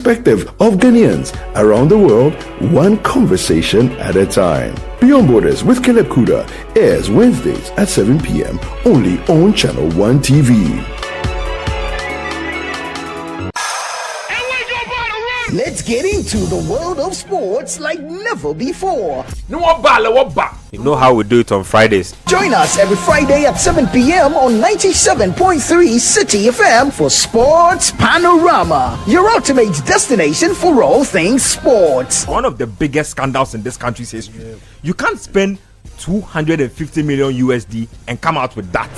Perspective of Ghanaians around the world, one conversation at a time. Beyond Borders with Caleb Kuda airs Wednesdays at 7 p.m. only on Channel One TV. Let's get into the world of sports like never before. You know how we do it on Fridays. Join us every Friday at 7 p.m. on 97.3 City FM for Sports Panorama, your ultimate destination for all things sports. One of the biggest scandals in this country's history. You can't spend 250 million USD and come out with that.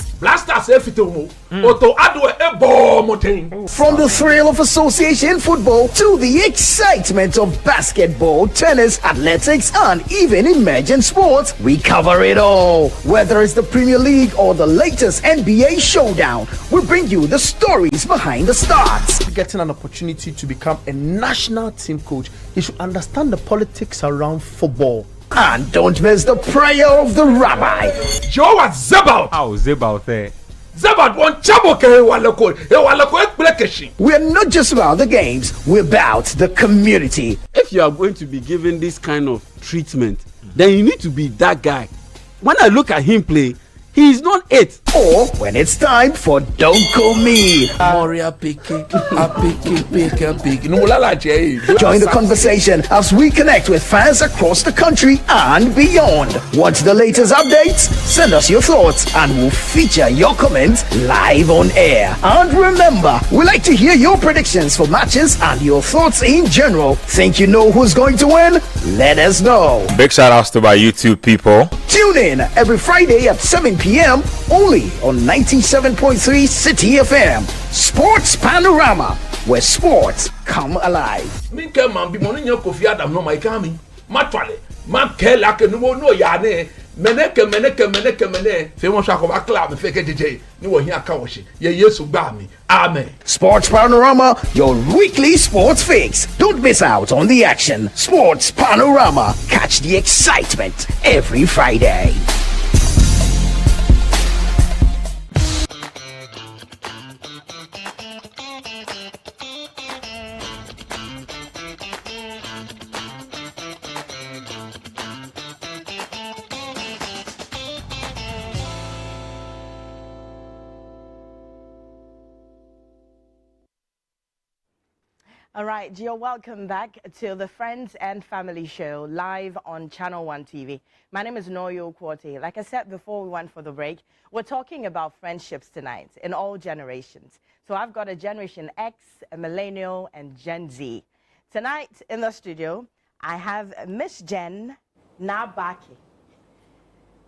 From the thrill of association football to the excitement of basketball, tennis, athletics, and even emerging sports, we cover it all. Whether it's the Premier League or the latest NBA showdown, we bring you the stories behind the stars. Getting an opportunity to become a national team coach, you should understand the politics around football. And don't miss the prayer of the rabbi. Joe was Zebaut. How Zebaut there? Zebaut won Chaboke. We're not just about the games, we're about the community. If you are going to be given this kind of treatment, then you need to be that guy. When I look at him play, he is not it. Or when it's time for Don't Call Me. Join the conversation as we connect with fans across the country and beyond. Want the latest updates? Send us your thoughts and we'll feature your comments live on air. And remember, we like to hear your predictions for matches and your thoughts in general. Think you know who's going to win? Let us know. Big shout outs to my YouTube people. Tune in every Friday at 7 p.m. only on 97.3 City FM. Sports Panorama, where sports come alive. Amen. Sports Panorama, your weekly sports fix. Don't miss out on the action. Sports Panorama, catch the excitement every Friday. All right, you're welcome back to the Friends and Family Show live on Channel One TV. My name is Noyo Kwote. Like I said before we went for the break, we're talking about friendships tonight in all generations. So I've got a Generation X, a Millennial, and Gen Z. Tonight in the studio, I have Miss Jen Nabaki.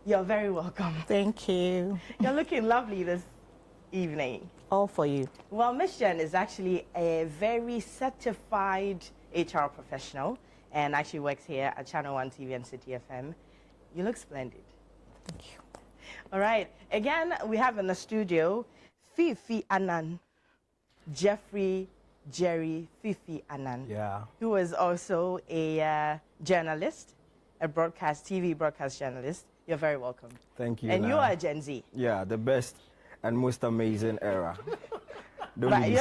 You're very welcome. Thank you. You're looking lovely this evening. All for you. Well, Miss Jen is actually a very certified HR professional and actually works here at Channel One TV and City FM. You look splendid. Thank you. All right. Again, we have in the studio Fifi Annan, Jeffrey Jerry Fifi Annan, who is also a journalist, a TV broadcast journalist. You're very welcome. Thank you. And you are a Gen Z. Yeah, the best and most amazing era. I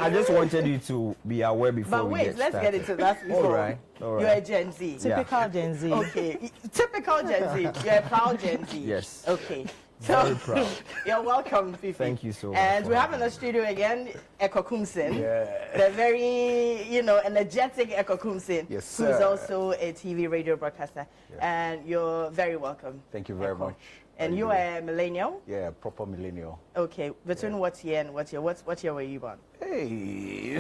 just wanted you to be aware before we get started. But wait, let's get into that before. All right. You're a Gen Z. Typical Gen Z. Okay, typical Gen Z. You're a proud Gen Z. Yes. Okay. Very proud. You're welcome, Fifi. Thank you so much. And we have in the studio again Eko Kumsin. The very, energetic Eko Kumsin. Yes, sir. Who's also a TV radio broadcaster. Yeah. And you're very welcome. Thank you very much. And you are a millennial? Yeah, proper millennial. Okay. Between what year and what year? What year were you born? Hey.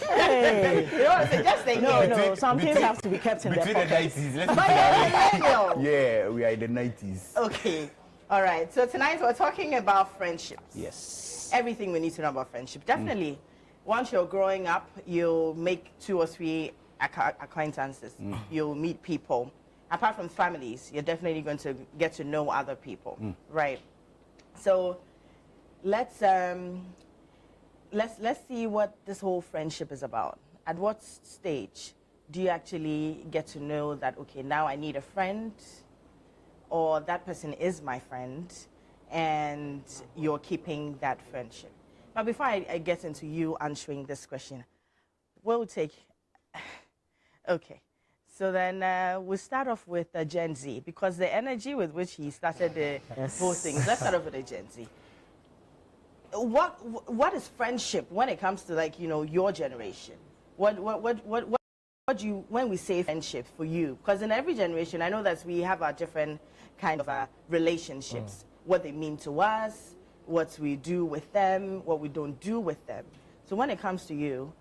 Hey. You know what I'm saying? Just say no. Some things have to be kept in their Between the pockets. 90s. But you're a millennial. Yeah, we are in the 90s. Okay. All right. So tonight we're talking about friendships. Yes. Everything we need to know about friendship. Definitely, once you're growing up, you'll make 2 or 3 acquaintances. You'll meet people. Apart from families, you're definitely going to get to know other people, right? So let's see what this whole friendship is about. At what stage do you actually get to know that, okay, now I need a friend, or that person is my friend, and you're keeping that friendship? But before I get into you answering this question, we'll take. Okay. So then we'll start off with Gen Z, because the energy with which he started the whole thing. Let's start off with the Gen Z. What is friendship when it comes to, like, you know, your generation? What do you, when we say friendship for you? Because in every generation, I know that we have our different kind of relationships, what they mean to us, what we do with them, what we don't do with them. So when it comes to you,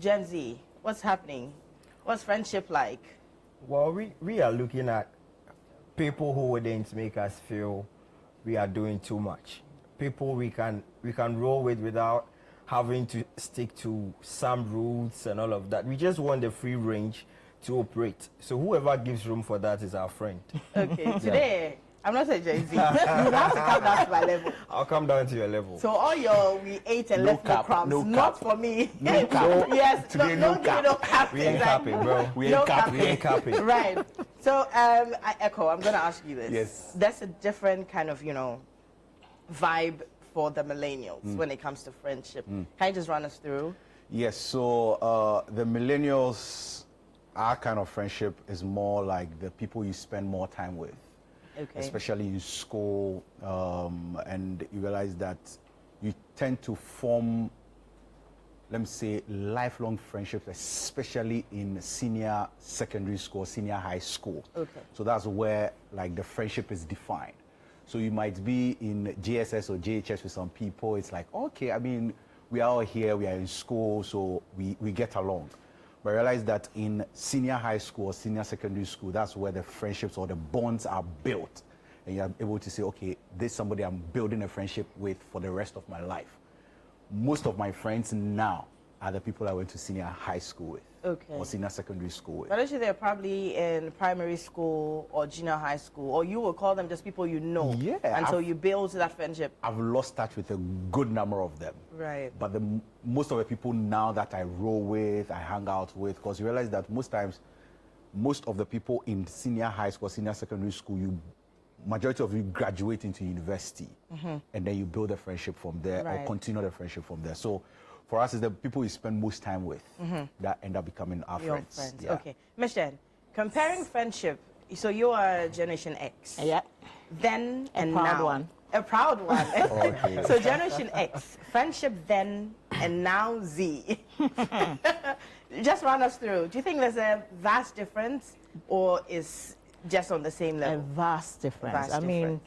Gen Z, what's happening? What's friendship like? Well, we are looking at people who wouldn't make us feel we are doing too much. People we can roll with without having to stick to some rules and all of that. We just want the free range to operate. So whoever gives room for that is our friend. Okay, today, I'm not a Gen Z. You have to come down to my level. I'll come down to your level. So all your we ate and left no crumbs, not for me. No cap. Yes, Today, no cap. No cap. We ain't capping, bro. We ain't capping. We ain't capping. Right. So I echo. I'm gonna ask you this. Yes. That's a different kind of, you know, vibe for the millennials when it comes to friendship. Can you just run us through? Yes. So the millennials, our kind of friendship is more like the people you spend more time with. Okay. Especially in school, and you realize that you tend to form, let me say, lifelong friendships, especially in senior secondary school, senior high school. Okay. So that's where, like, the friendship is defined. So you might be in JSS or JHS with some people. It's like, okay, I mean, we are all here, we are in school, so we get along. But I realize that in senior high school or senior secondary school, that's where the friendships or the bonds are built. And you're able to say, okay, this is somebody I'm building a friendship with for the rest of my life. Most of my friends now are the people I went to senior high school with. Okay. Or senior secondary school with. But actually, they're probably in primary school or junior high school, or you will call them just people you know. Yeah. Until you build that friendship. I've lost touch with a good number of them. Right. But most of the people now that I roll with, I hang out with, because you realize that most times, most of the people in senior high school, senior secondary school, majority of you graduate into university, and then you build a friendship from there, Right. or continue the friendship from there. So for us, it's the people you spend most time with that end up becoming our Your friends. friends. Yeah. Okay. Michelle, comparing friendship, so you are Generation X. Yeah. Then and proud now. one. A proud one. Okay. So Generation X, friendship then and now Z. Just run us through. Do you think there's a vast difference, or is just on the same A level? vast difference. Vast I mean, difference.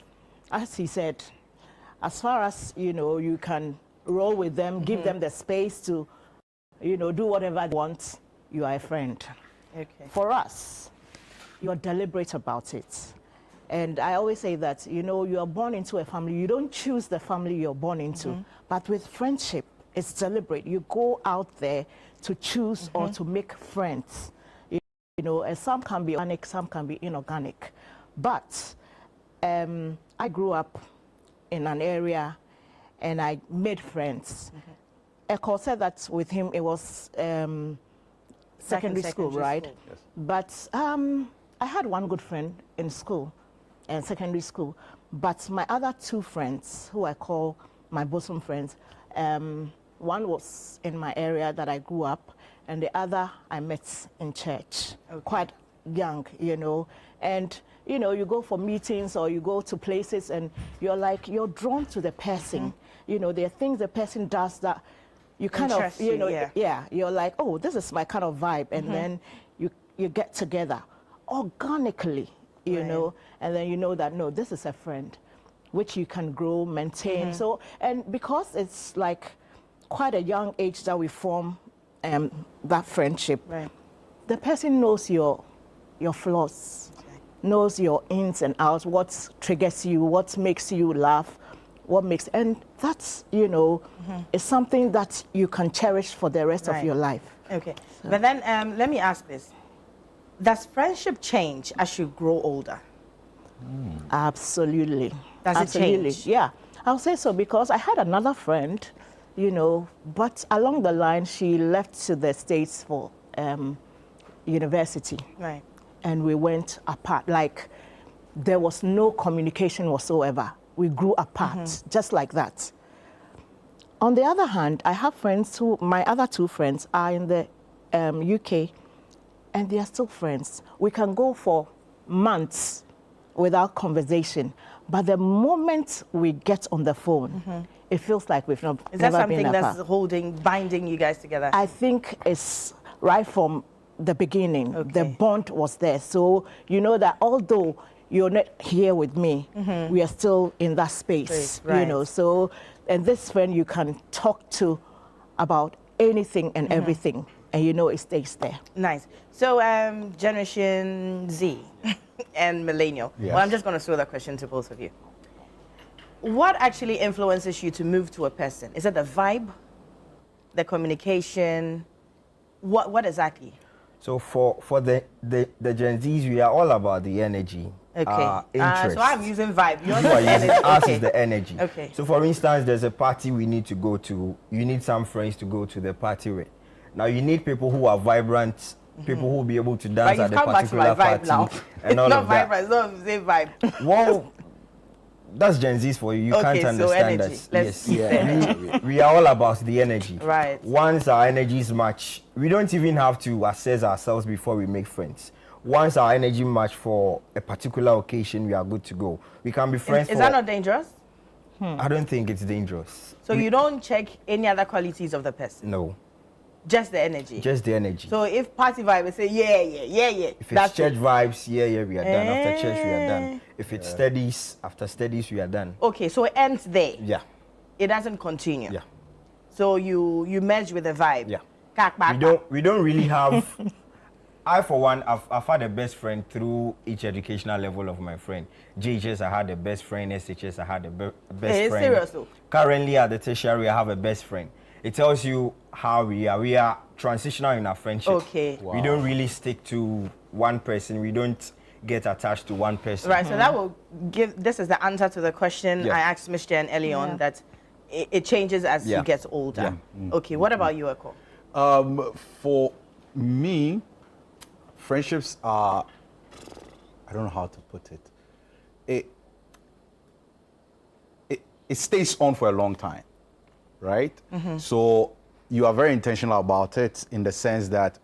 as he said, as far as, you know, you can roll with them, give them the space to, you know, do whatever they want, you are a friend. Okay. For us, you're deliberate about it. And I always say that, you know, you are born into a family. You don't choose the family you're born into. But with friendship, it's deliberate. You go out there to choose or to make friends. You know, and some can be organic, some can be inorganic. But I grew up in an area and I made friends. Eko said that with him it was secondary school, right? school. Yes. But I had one good friend in school, and secondary school. But my other two friends, who I call my bosom friends, one was in my area that I grew up, and the other I met in church, quite young, you know. And, you know, you go for meetings or you go to places and you're like, you're drawn to the person. You know, there are things the person does that you kind Interest of, you you, know, yeah. you're like, oh, this is my kind of vibe. And then you get together organically, you know, and then you know that, no, this is a friend, which you can grow, maintain. So, and because it's like quite a young age that we form that friendship, Right. the person knows your flaws, knows your ins and outs, what triggers you, what makes you laugh, what makes, and that's, you know, is something that you can cherish for the rest of Right. your life. Okay. But then let me ask this. Does friendship change as you grow older? Absolutely. Does it Absolutely. change? Yeah, I'll say so because I had another friend, you know, but along the line she left to the States for university. Right. And we went apart. Like there was no communication whatsoever. We grew apart just like that. On the other hand, I have friends who, my other two friends are in the UK, and they are still friends. We can go for months without conversation, but the moment we get on the phone, it feels like we've not. Is that never been something that's apart. binding you guys together? I think it's right from the beginning. Okay. The bond was there, so you know that although you're not here with me, we are still in that space. Right. You know, so and this friend you can talk to about anything and everything, and you know it stays there. Nice. So, Generation Z and Millennial. Yes. Well, I'm just going to throw that question to both of you. What actually influences you to move to a person? Is it the vibe, the communication? What exactly? So for the Gen Zs, we are all about the energy. Okay. Interest. So I'm using vibe. You're You the are using energy. us Okay. is the energy. Okay. So for instance, there's a party we need to go to. You need some friends to go to the party with. Now you need people who are vibrant, people who will be able to But dance you've at the come back to my particular vibe now. party It's and all not of that. vibrant. It's not the same vibe. Well, that's Gen Z's for you. You Okay, can't so understand energy. that. Let's keep the energy. We are all about the energy. Right. Once our energies match, we don't even have to assess ourselves before we make friends. Once our energy match for a particular occasion, we are good to go. We can be friends Is for... that not dangerous? I don't think it's dangerous. So you don't check any other qualities of the person? No, Just the energy? just the energy. So if party vibe, we say, yeah. If it's church vibes, yeah, we are done. After church, we are Eh. done. If it's studies, after studies, we are done. Okay, so it ends there. Yeah, It doesn't continue. yeah, So you merge with the vibe. yeah. Yeah. We don't really have... I, for one, I've had a best friend through each educational level of my friend. JHS, I had a best friend. SHS, I had a best Hey, friend. serious though? Currently at the tertiary, I have a best friend. It tells you how we are. We are transitional in our friendship. Okay. We don't really stick to one person. We don't get attached to one person. Right, so that will give, this is the answer to the question Yeah. I asked Mr. and Ellie on, that it changes as Yeah. you get older. Okay, what about you, Eko? For me, friendships are, I don't know how to put it. It stays on for a long time, right? So you are very intentional about it in the sense that,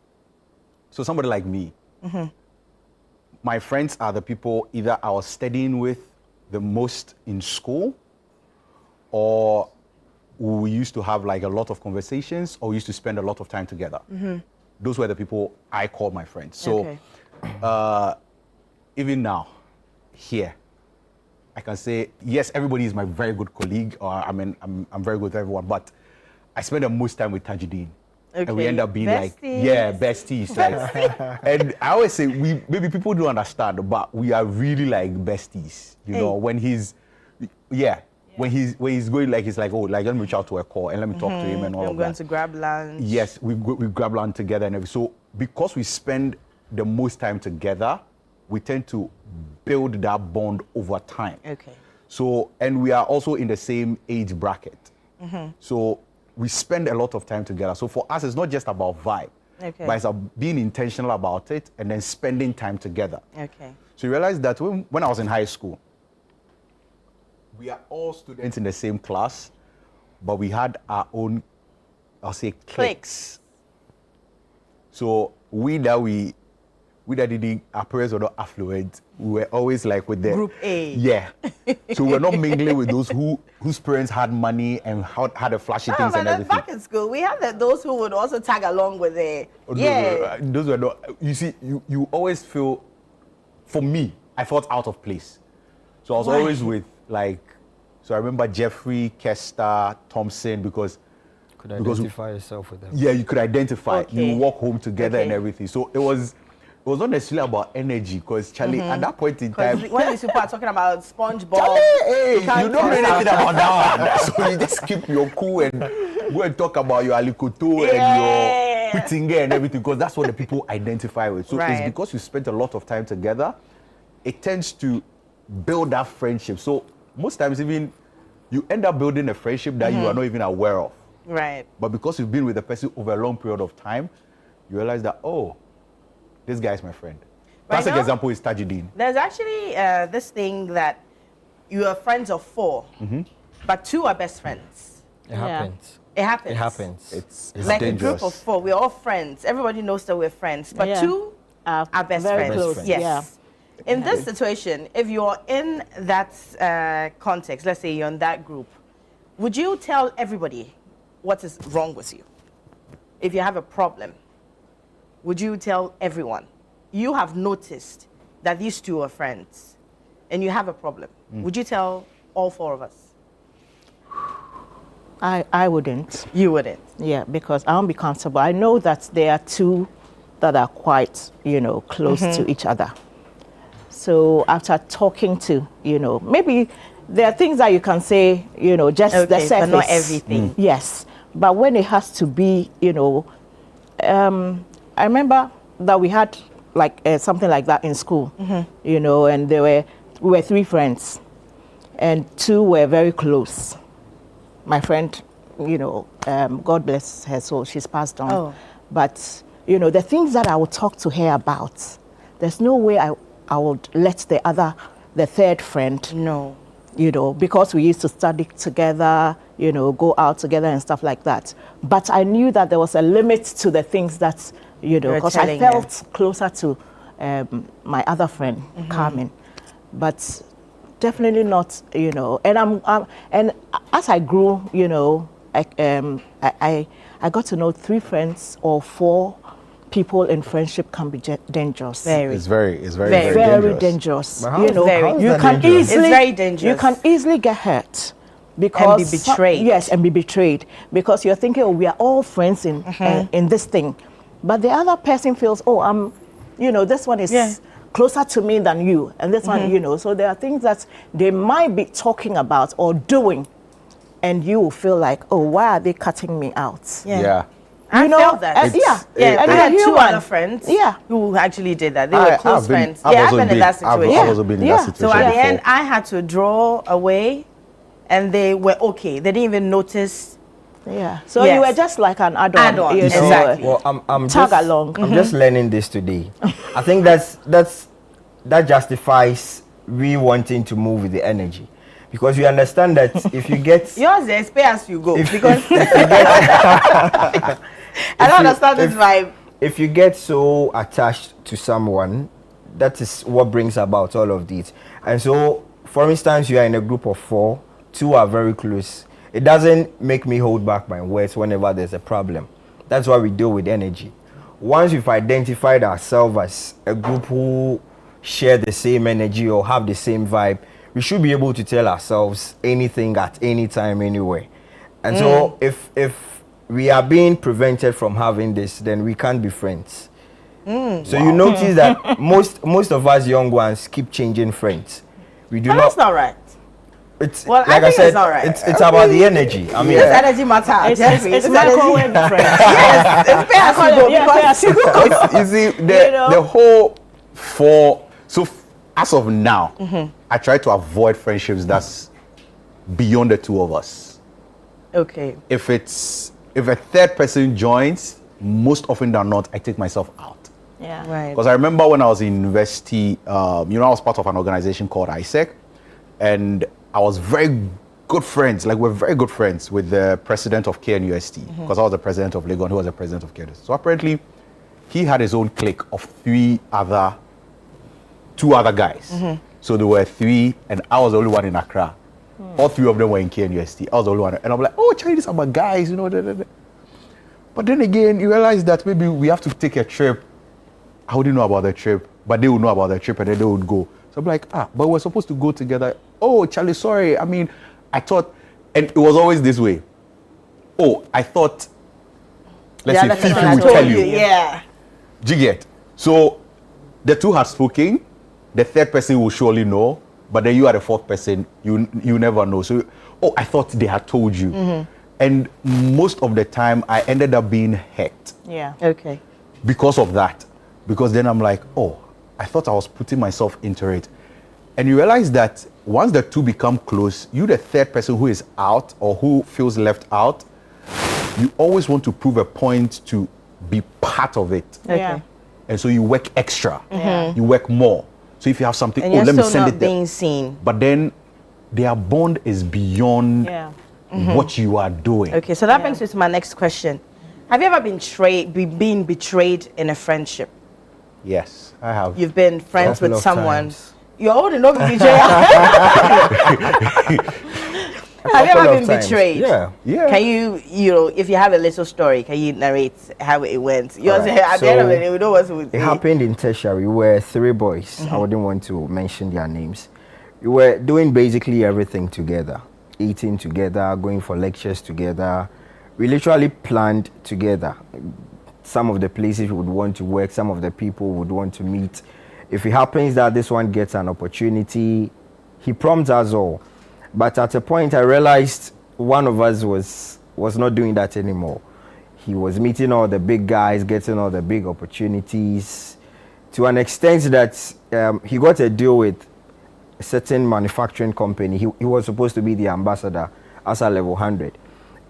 so somebody like me, my friends are the people either I was studying with the most in school, or we used to have like a lot of conversations, or we used to spend a lot of time together. Those were the people I called my friends. So Okay. even now, here, I can say, yes, everybody is my very good colleague, or I mean, I'm very good with everyone, but I spend the most time with Tajudeen. And we Okay. end up being Besties. like, yeah, besties. Like, and I always say, maybe people don't understand, but we are really like besties. You know, when he's, when he's going, like, he's like, oh, like, let me reach out to a call and let me talk to him and all I'm of going that. to grab lunch. Yes, we grab lunch together and everything. So because we spend the most time together, we tend to build that bond over time. Okay. So, and we are also in the same age bracket. So we spend a lot of time together. So for us, it's not just about vibe, Okay. but it's about being intentional about it and then spending time together. Okay. So you realize that when I was in high school, we are all students in the same class, but we had our own, I'll say, cliques. So we that didn't, our parents were not affluent. We were always like with the Group A. Yeah. So we're not mingling with those whose parents had money and had the flashy No, things but and then everything. back in school, we had those who would also tag along with it. Oh, no, Yeah. no, those were not. You see, you always feel. For me, I felt out of place. So I was Why? always with like. So I remember Jeffrey, Kester, Thompson because Identify yourself with them. yeah, you could identify. Okay. You walk home together and Okay. everything. So it was not necessarily about energy because Charlie at that point in Because time. when these people are talking about SpongeBob, Charlie, hey, you can't don't know cross anything about that one. So you just keep your cool and go and talk about your alikoto Yeah. and your Whittinger and everything because that's what the people identify with. So Right. it's because you spent a lot of time together, it tends to build that friendship. So most times even you end up building a friendship that you are not even aware of. right? But because you've been with the person over a long period of time, you realize that, oh, this guy is my friend. Classic now- example is Tajudeen. There's actually this thing that you are friends of 4, but 2 are best friends. It happens. It happens. It happens. It's Like dangerous. a group of 4, we're all friends. Everybody knows that we're friends, but Yeah. 2 are best very friends. close, Yes. yeah. In this situation, if you're in that context, let's say you're in that group, would you tell everybody what is wrong with you? If you have a problem, would you tell everyone? You have noticed that these 2 are friends and you have a problem. Would you tell all 4 of us? I wouldn't. You wouldn't. Yeah, because I won't be comfortable. I know that there are 2 that are quite, close to each other. So after talking to, maybe there are things that you can say, just the surface. But not everything. Yes, but when it has to be, I remember that we had like something like that in school, and we were 3 friends, and 2 were very close. My friend, God bless her soul, she's passed on. Oh. But, the things that I would talk to her about, there's no way I would let the 3rd friend, No. because we used to study together, go out together and stuff like that. But I knew that there was a limit to the things that, because I telling felt closer to my other friend, Carmen. But definitely not, and and as I grew, I got to know 3 friends or 4 people in friendship can be dangerous. Very. It's very Very dangerous. But how is You that can dangerous? easily, It's very dangerous. You can easily get hurt. Because And be betrayed. Yes, and be betrayed. Because you're thinking, oh, we are all friends in this thing. But the other person feels, oh, this one is closer to me than you. And this one, so there are things that they might be talking about or doing. And you will feel like, oh, why are they cutting me out? Yeah. I felt that. And, and I you're had 2 human. other friends Yeah. who actually did that. They were close friends. I've I've also been in that situation. I've also been in that situation So at the before. end, I had to draw away, and they were okay. They didn't even notice. Yeah. So Yes. you were just like an add-on. Add-on, you know, exactly. Well, I'm Tag just, along. I'm just learning this today. I think that justifies we wanting to move with the energy, because we understand that if you get Yours is pay as you go. if, Because if you get, I don't you- understand this vibe. if you get so attached to someone, that is what brings about all of these. And so, for instance, you are in a group of 4, 2 are very close. It doesn't make me hold back my words whenever there's a problem. That's why we deal with energy. Once we've identified ourselves as a group who share the same energy or have the same vibe, we should be able to tell ourselves anything at any time, anywhere. And so if we are being prevented from having this, then we can't be friends. So you notice that most of us young ones keep changing friends. We do But that's not right. It's Well, I like I think said, it's all right. it's about the energy. I mean, This energy matters. It's microwave friends. Yes, it's pay as you go. Yeah, Because pay as you go. You see, You know? the whole 4. So as of now, I try to avoid friendships that's beyond the 2 of us. Okay. If a 3rd person joins, most often than not, I take myself out. Yeah. Right. Because I remember when I was in university, I was part of an organization called ISEC, and I was very good friends, we're very good friends with the president of KNUST, because I was the president of Legon, who was the president of KNUST. So apparently, he had his own clique of 2 other guys. So there were 3, and I was the only one in Accra. All 3 of them were in KNUST. I was the only one. And I'm like, oh, Charlie, these are my guys, Da, da, da. But then again, you realize that maybe we have to take a trip. I wouldn't know about the trip, but they would know about the trip, and then they would go. So I'm like, but we're supposed to go together. Oh, Charlie, sorry. I mean, I thought, and it was always this way. Oh, I thought, let's The other say, person Fifi had would told tell you. Yeah. Do you get? So the 2 had spoken. The 3rd person will surely know, but then you are the 4th person. You never know. So, I thought they had told you. And most of the time, I ended up being hurt Yeah. Okay. because of that. Because then I'm like, I thought I was putting myself into it. And you realize that once the 2 become close, you, the 3rd person who is out or who feels left out, you always want to prove a point to be part of it. Yeah. And so you work extra. You work more. So if you have something, And you're let me still send not it there. being seen. But then their bond is beyond Yeah. what you are doing. Okay, so that brings me to my next question. Have you ever been betrayed in a friendship? Yes, I have. You've been friends with someone. times. You're old enough to be betrayed. Have you ever been betrayed? Yeah. Can you know, if you have a little story, can you narrate how it went? You Alright, at the end of it, we know what It happened in tertiary. We were 3 boys. I wouldn't want to mention their names. We were doing basically everything together, eating together, going for lectures together. We literally planned together. Some of the places we would want to work, some of the people would want to meet. If it happens that this one gets an opportunity, he prompts us all. But at a point, I realized one of us was not doing that anymore. He was meeting all the big guys, getting all the big opportunities, to an extent that he got a deal with a certain manufacturing company. He was supposed to be the ambassador as a level 100.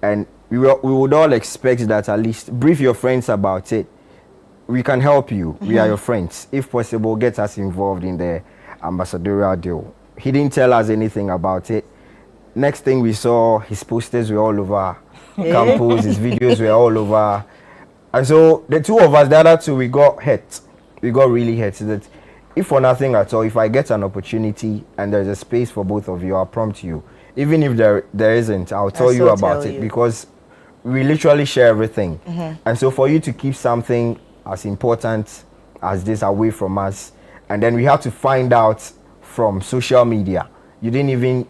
And we would all expect that at least brief your friends about it. We can help you. We are your friends. If possible, get us involved in the ambassadorial deal. He didn't tell us anything about it. Next thing we saw, his posters were all over campus, his videos were all over. And so the two of us, the other two, we got hurt. We got really hurt. So that if for nothing at all, if I get an opportunity and there's a space for both of you, I'll prompt you. Even if there isn't, I'll tell you about it, because we literally share everything. And so for you to keep something as important as this away from us, and then we have to find out from social media. You didn't even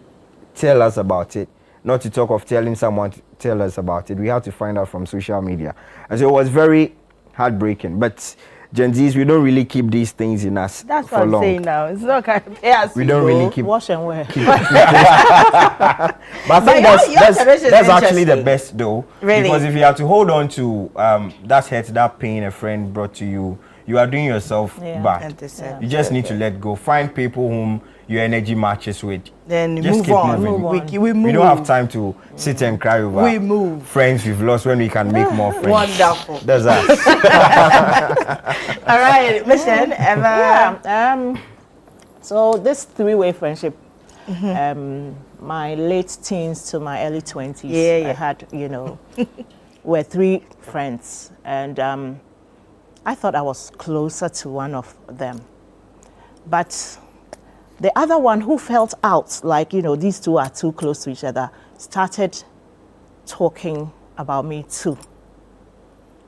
tell us about it, not to talk of telling someone to tell us about it. We had to find out from social media. And so it was very heartbreaking. But Gen Zs, we don't really keep these things in us That's for what I'm long. saying now. It's not kind of chaos. We don't really keep. Wash and wear. But I think that's actually the best though. Really? Because if you have to hold on to that hurt, that pain a friend brought to you, you are doing yourself bad. You just need to let go. Find people whom your energy matches with. Then just move keep on. moving. We move. We don't have time to sit and cry over We move. friends we've lost when we can make more friends. Wonderful. That's us. All right, Mission, Emma. So this 3-way friendship, my late teens to my early 20s, I had, were 3 friends. And I thought I was closer to one of them. But the other one who felt out, like, these two are too close to each other, started talking about me too.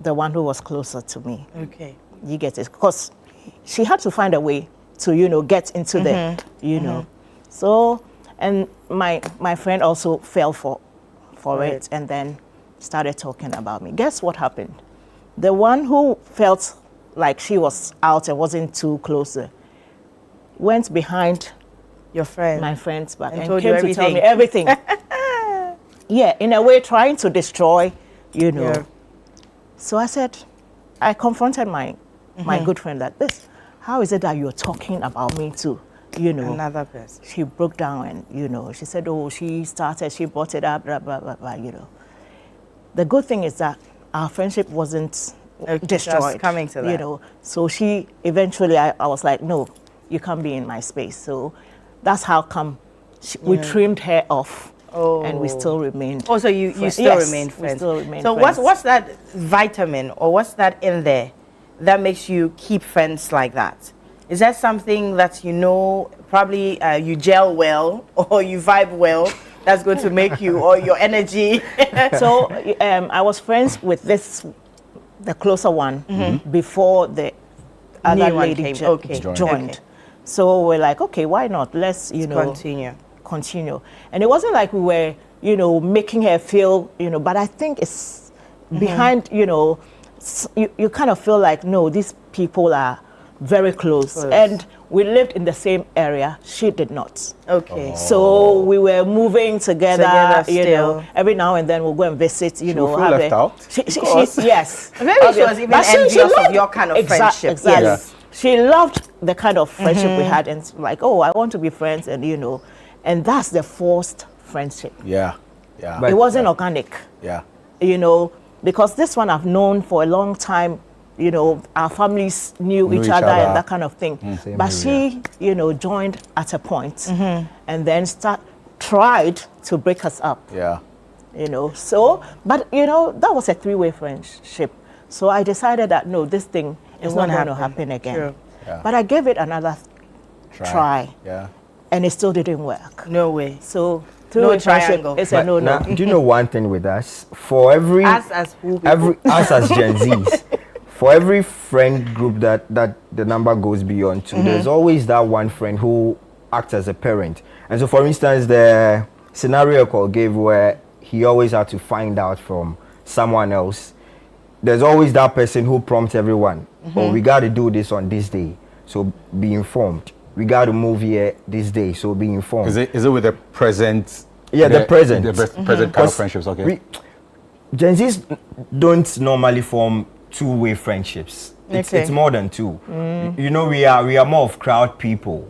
The one who was closer to me. Okay. You get it? Because she had to find a way to, get into the, So, and my friend also fell for it and then started talking about me. Guess what happened? The one who felt like she was out and wasn't too close went behind your friend, my friend's back, and told came you to tell me everything. Yeah, in a way, trying to destroy, Yeah. So I confronted my good friend that how is it that you're talking about me to, another person? She broke down and, she said, oh, she brought it up, blah, blah, blah, blah, The good thing is that our friendship wasn't destroyed. Coming to that. So she eventually, I was like, no, you can't be in my space. So that's how come we trimmed her off. And we still remained. Oh, so you still remain friends. We still remain so friends. what's that vitamin or what's that in there that makes you keep friends like that? Is that something that probably you gel well or you vibe well? That's going to make you or your energy. So I was friends with the closer one before the other lady joined. Okay. So we're like, okay, why not? Let's continue. And it wasn't like we were, making her feel, but I think it's behind, you kind of feel like, no, these people are very close. And we lived in the same area. She did not. Okay. So we were moving together every now and then we'll go and visit, She feel left out? Yes. Maybe she was even envious of your kind of friendship. Exactly. Yes. She loved the kind of friendship we had and like, oh, I want to be friends and, and that's the forced friendship. Yeah. It wasn't organic. Yeah. Because this one I've known for a long time, our families knew each other and that kind of thing. But she, joined at a point and then tried to break us up. Yeah. you know. So, but you know, that was a three-way friendship. So I decided that no, this thing is not going to happen again. True. Yeah. But I gave it another try. Yeah. And it still didn't work. No way. So No three-way friendship triangle. is a no. Now, do you know one thing with us? For every Us as who people? us as Gen Zs, for every friend group that the number goes beyond to, there's always that one friend who acts as a parent. And so, for instance, the scenario Cole gave where he always had to find out from someone else, there's always that person who prompts everyone, oh, we got to do this on this day, so be informed. We got to move here this day, so be informed. Is it with the present? Yeah, the present. The present kind of friendships, okay. Gen Zs don't normally form two-way friendships. It's more than two. You know, we are more of crowd people,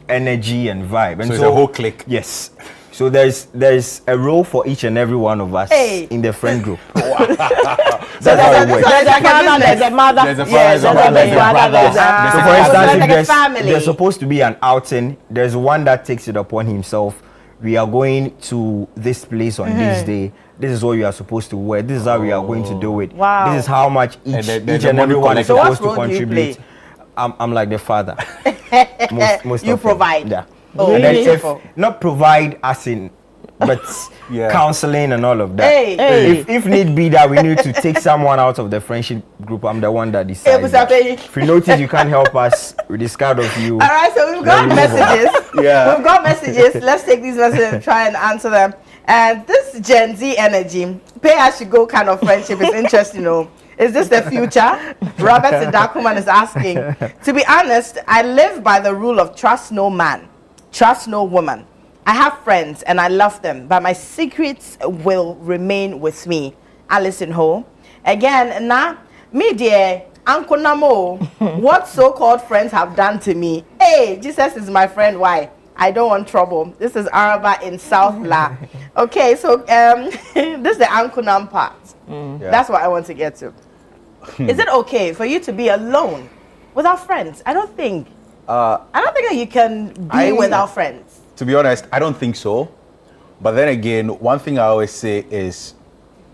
energy and vibe. And so it's a whole clique. Yes. So there's a role for each and every one of us in the friend group. That's how it works. There's a father, there's a mother, There's a father, there's a brother, there's a brother. So for instance, like if a family. there's supposed to be an outing, there's one that takes it upon himself. We are going to this place on this day. This is what we are supposed to wear. This is how we are going to do it. Wow. This is how much each and every one is So what supposed to role do you contribute. play? I'm like the father. most You of provide. Yeah. Oh, And then beautiful. not provide as in, but Yeah. counseling and all of that. Hey. If need be that we need to take someone out of the friendship group, I'm the one that decides. that. If you notice you can't help us, we discard of you. All right, so we've got messages. Yeah. We've got messages. Let's take these messages and try and answer them. And this Gen Z energy, pay as you go kind of friendship is interesting, you know. Is this the future? Robert Sidakuman is asking. To be honest, I live by the rule of trust no man, trust no woman. I have friends and I love them, but my secrets will remain with me. Alison Ho. Again, me dear, Uncle Namo, what so-called friends have done to me. Hey, Jesus is my friend. Why? I don't want trouble. This is Araba in South La. Okay, so this is the Uncle Nam part. Yeah. That's what I want to get to. Is it okay for you to be alone without friends? I don't think that you can be without friends. To be honest, I don't think so. But then again, one thing I always say is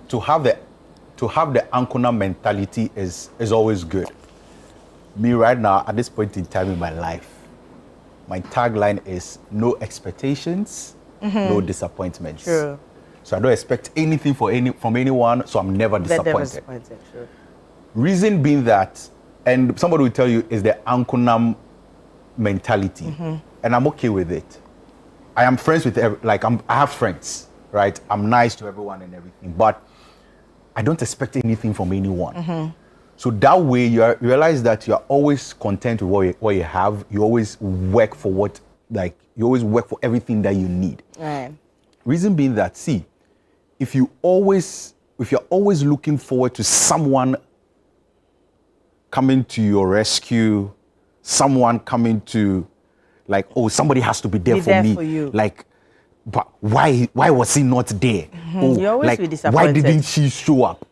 to have the Ankuna mentality is always good. Me right now, at this point in time in my life, my tagline is no expectations, no disappointments. True. So I don't expect anything from anyone, so I'm never disappointed. True. Reason being that, and somebody will tell you, is the Ankunam mentality, and I'm okay with it. I am friends with I have friends, right? I'm nice to everyone and everything, but I don't expect anything from anyone. So that way, you realize that you are always content with what you have. You always work for you always work for everything that you need. Right. Reason being that, see, if you're always looking forward to someone coming to your rescue, someone coming to, somebody has to be there for me. For you. But why was he not there? You always be why disappointed. didn't she show up?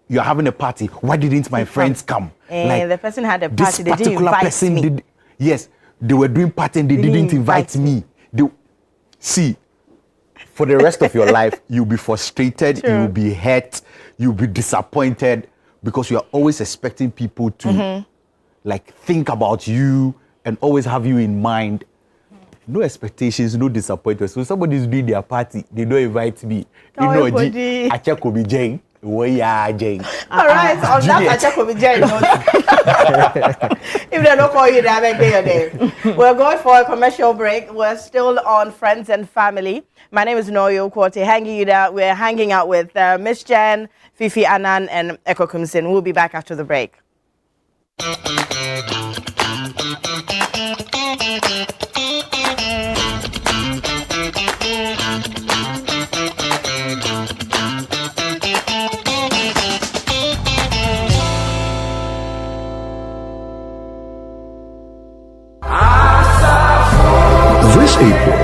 You're having a party. Why didn't my friends come? The person had a This party. They didn't particular invite person me. did. Yes, they were doing party and they didn't invite me. See, for the rest of your life, you'll be frustrated, you'll be hurt, you'll be disappointed because you are always expecting people to think about you and always have you in mind. No expectations, no disappointments. So somebody's doing their party, they don't invite me. Oh, You know, everybody. I check with Jane. Jane. All right, on that, I check with Jerry. If they don't call you, they make your name. We're going for a commercial break. We're still on Friends and Family. My name is Noyo Kwote. We're hanging out with Miss Jen, Fifi Anan, and Eko Kumsin. We'll be back after the break. This April,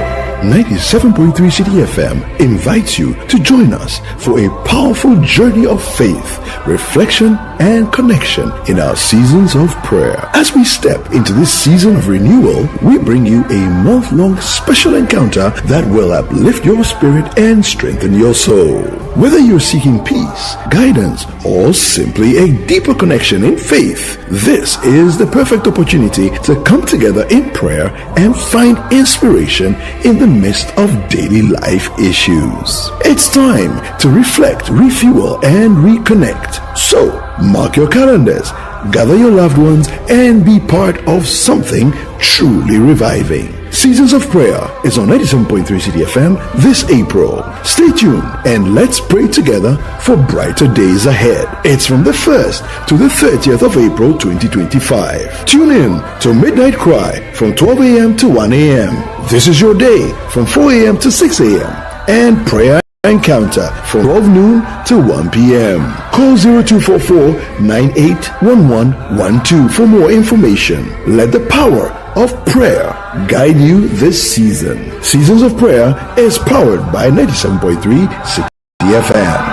97.3 City FM invites you to join us for a powerful journey of faith, reflection, and connection in our seasons of prayer. As we step into this season of renewal, we bring you a month-long special encounter that will uplift your spirit and strengthen your soul. Whether you're seeking peace, guidance, or simply a deeper connection in faith, this is the perfect opportunity to come together in prayer and find inspiration in the midst of daily life issues. It's time to reflect, refuel, and reconnect. So, mark your calendars, gather your loved ones, and be part of something truly reviving. Seasons of Prayer is on 97.3 City FM this April. Stay tuned and let's pray together for brighter days ahead. It's from the 1st to the 30th of April 2025. Tune in to Midnight Cry from 12 a.m. to 1 a.m. This is your day from 4 a.m. to 6 a.m. and Prayer Encounter from 12 noon to 1 p.m. Call 0244 981112 for more information. Let the power of prayer guide you this season. Seasons of Prayer is powered by 97.3 City FM.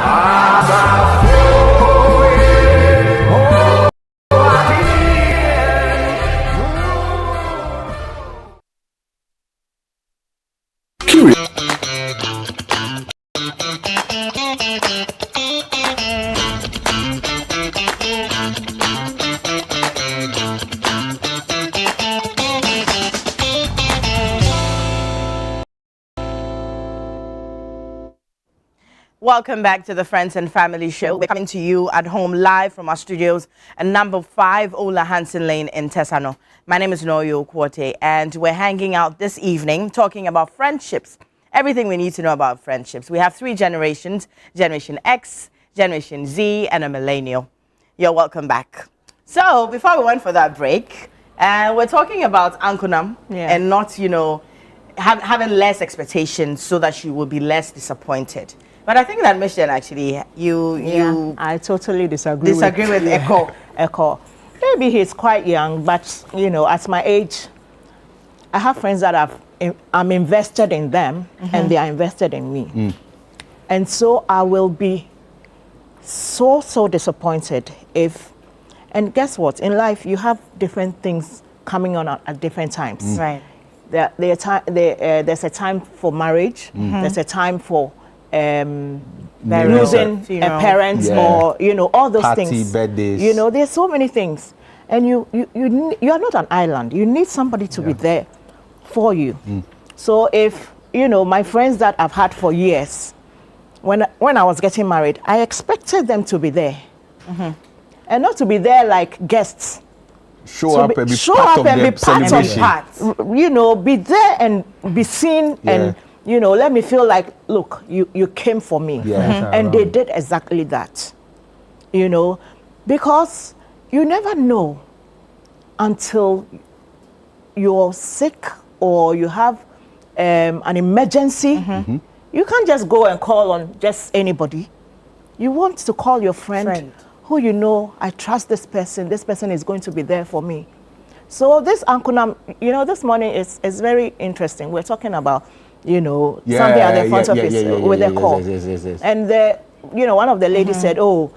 Welcome back to the Friends and Family Show. We're coming to you at home live from our studios at number 5 Ola Hansen Lane in Tesano. My name is Noyo Kwote, and we're hanging out this evening talking about friendships. Everything we need to know about friendships. We have 3 generations, Generation X, Generation Z, and a millennial. You're welcome back. So before we went for that break, we're talking about Ankunam and not, you know, having less expectations so that she will be less disappointed. But I think that mission actually, you I totally disagree with Echo. Echo. Maybe he's quite young, but you know, at my age, I have friends that I'm invested in them, and they are invested in me. And so I will be so disappointed if, and guess what? In life, you have different things coming on at different times. Right. There's a time for marriage. There's a time for losing a parent, or you know, all those things. Birthdays. You know, there's so many things, and you are not an island. You need somebody to be there for you. So if you know, my friends that I've had for years, when I was getting married, I expected them to be there, and not to be there like guests. Show up and be part of the you know, be there and be seen and. You know, let me feel like, look, you came for me. And they did exactly that. You know, because you never know until you're sick or you have an emergency. You can't just go and call on just anybody. You want to call your friend who you know, I trust this person is going to be there for me. So this Ankunam, you know, this morning is very interesting. We're talking about, you know, something at the front of his with a call. And you know, one of the ladies said, "Oh,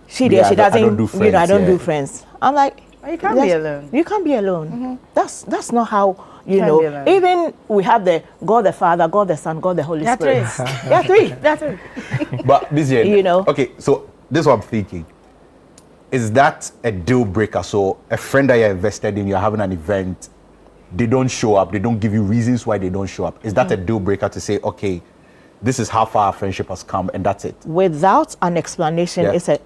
she doesn't. I don't do friends, you know, I don't do friends." I'm like, you can't be alone. You can't be alone. That's not how you know. Even we have the God the Father, God the Son, God the Holy Spirit. Yeah, 3. That's 3. But this year, you know. Okay, so this is what I'm thinking. Is that a deal breaker? So a friend that you're invested in, you're having an event, they don't show up, they don't give you reasons why they don't show up. Is that a deal breaker to say, okay, this is how far our friendship has come and that's it? Without an explanation, it's a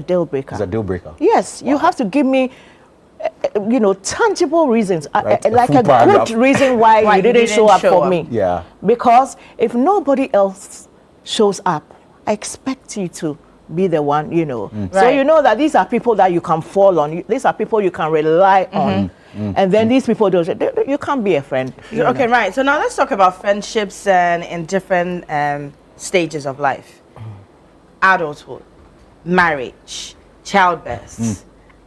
deal breaker. It's a deal breaker. Yes, you have to give me, you know, tangible reasons, right. like a good reason why you didn't show up for me. Yeah. Because if nobody else shows up, I expect you to be the one, you know. So you know that these are people that you can fall on. These are people you can rely on. And then these people don't. You can't be a friend. Okay, right. So now let's talk about friendships and in different stages of life. Adulthood, marriage, childbirth.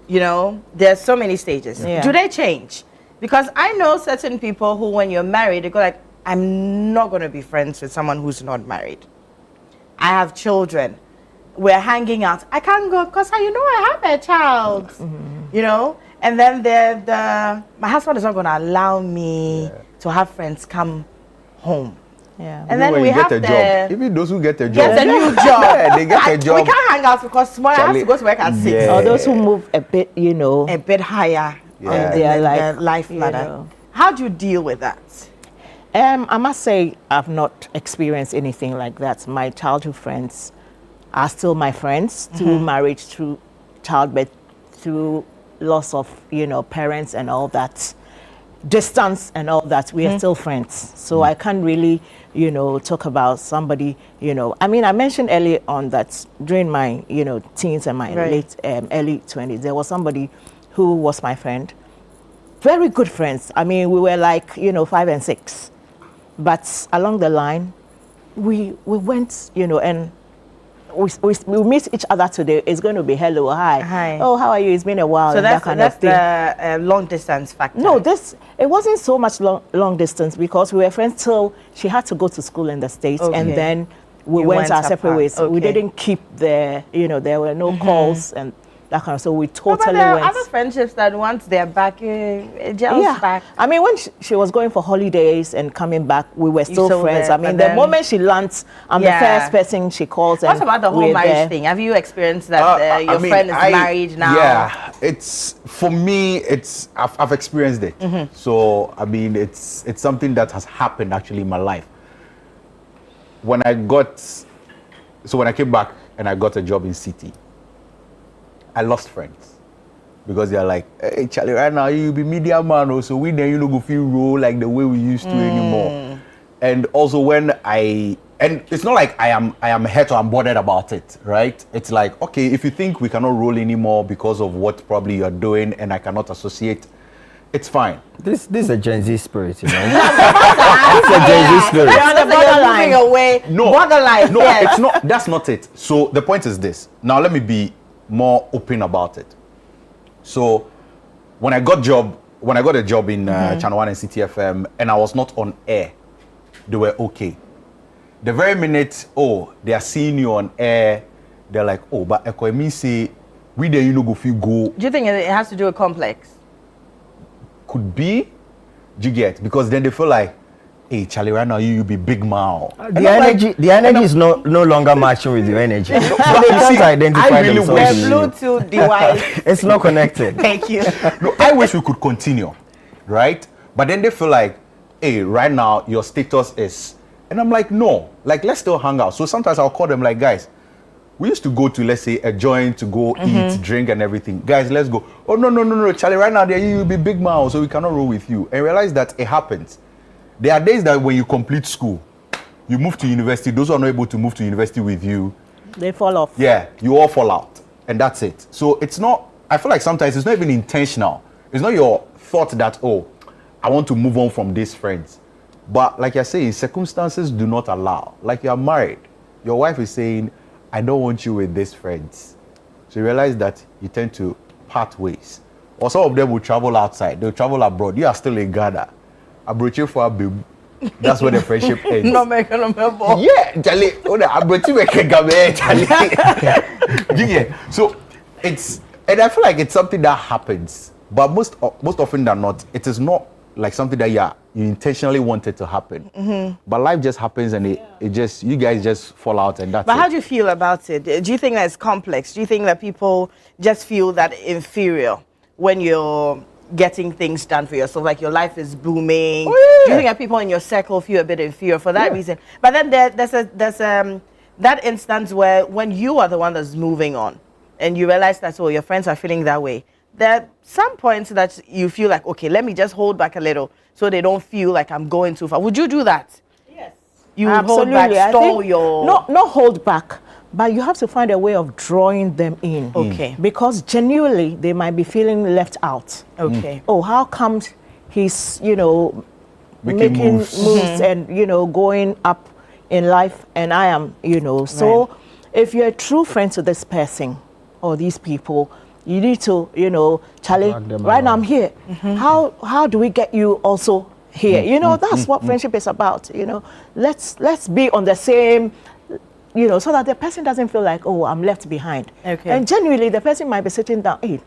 You know, there's so many stages. Do they change? Because I know certain people who, when you're married, they go like, I'm not going to be friends with someone who's not married. I have children. We're hanging out. I can't go because you know I have a child. You know, and then my husband is not going to allow me to have friends come home. Yeah. And then When we you have get a job, even those who get a job, get a new job. Yeah, they get a job. We can't hang out because tomorrow I have to go to work at 6. Yeah. Or those who move a bit, A bit higher Yeah. on They're the like, life you ladder. know. How do you deal with that? I must say I've not experienced anything like that. My childhood friends are still my friends through marriage, through childbirth, through loss of, parents and all that, distance and all that. We are still friends. So I can't really, talk about somebody, I mean, I mentioned earlier on that during my, teens and my Right. early 20s, there was somebody who was my friend. Very good friends. I mean, we were like, 5 and 6. But along the line, we went, and we meet each other today. It's going to be hello, hi. Hi. Oh, how are you? It's been a while. So and that's, that kind that's of thing. the long distance factor. No, it wasn't so much long distance because we were friends till she had to go to school in the States, Okay. and then we You went went our separate apart. ways. We Okay. didn't keep there were no calls and that kind of. So we No, but totally there are went. other friendships that once they're back, gels back. I mean, when she was going for holidays and coming back, we were still still friends. there, I mean, but the then- moment she lands, I'm Yeah. the first person she calls. What and about the whole we're marriage there. thing? Have you experienced that your friend is married now? Yeah, for me. I've experienced it. So I mean, it's something that has happened actually in my life. When I came back and I got a job in City, I lost friends because they're like, "Hey, Charlie, right now you be media man, also we then you know go feel roll like the way we used to anymore." And also and it's not like I am hurt or I'm bothered about it, right? It's like, okay, if you think we cannot roll anymore because of what probably you are doing and I cannot associate, it's fine. This is a Gen Z spirit, It's a Gen Z spirit. You're on the borderline. Moving away. No, Borderline. no, yes. it's not. That's not it. So the point is this. Now let me be more open about it. So when I got a job in Channel 1 and City FM, and I was not on air, they were okay. The very minute, they are seeing you on air, they're like, but I mean say we there go feel go. Do you think it has to do with complex? Could be, do you get? Because then they feel like, hey, Charlie, right now you be big mouth. The energy is no longer matching with your energy. So they see, can't identify I really themselves. The wish- Bluetooth device. It's not connected. Thank you. No, I wish we could continue, right? But then they feel like, hey, right now your status is, and I'm like, no, like let's still hang out. So sometimes I'll call them like, guys, we used to go to, let's say, a joint to go eat, drink, and everything. Guys, let's go. Oh no, Charlie, right now there you'll be big mouth, so we cannot roll with you. And realize that it happens. There are days that when you complete school, you move to university. Those who are not able to move to university with you, They fall off. yeah, you all fall out, and that's it. So it's not. I feel like sometimes it's not even intentional. It's not your thought that I want to move on from these friends. But like I say, circumstances do not allow. Like you are married, your wife is saying, I don't want you with these friends. So you realize that you tend to part ways. Or some of them will travel outside, they'll travel abroad. You are still in Ghana. Abroad for a baby. That's where the friendship ends. No, make no member. Yeah, Charlie. Charlie. Yeah. So and I feel like it's something that happens. But most often than not, it is not like something that you intentionally wanted to happen. But life just happens, and you guys just fall out, and that's But it. how do you feel about it? Do you think that it's complex? Do you think that people just feel that inferior when you're getting things done for yourself, like your life is booming? Oh, yeah. Do you think that people in your circle feel a bit inferior for that reason? But then there's that instance where when you are the one that's moving on and you realize that your friends are feeling that way, there are some points that you feel like, okay, let me just hold back a little so they don't feel like I'm going too far. Would you do that? Yes. You would hold back, I stall think your... not hold back, but you have to find a way of drawing them in. Okay. Because genuinely they might be feeling left out. Okay. Oh, how come he's Making moves. and going up in life, and I am so if you're a true friend to this person or these people, you need to Charlie, right now I'm here. How do we get you also here? That's what friendship is about. Let's be on the same, so that the person doesn't feel like, oh, I'm left behind. Okay. And genuinely the person might be sitting down, hey,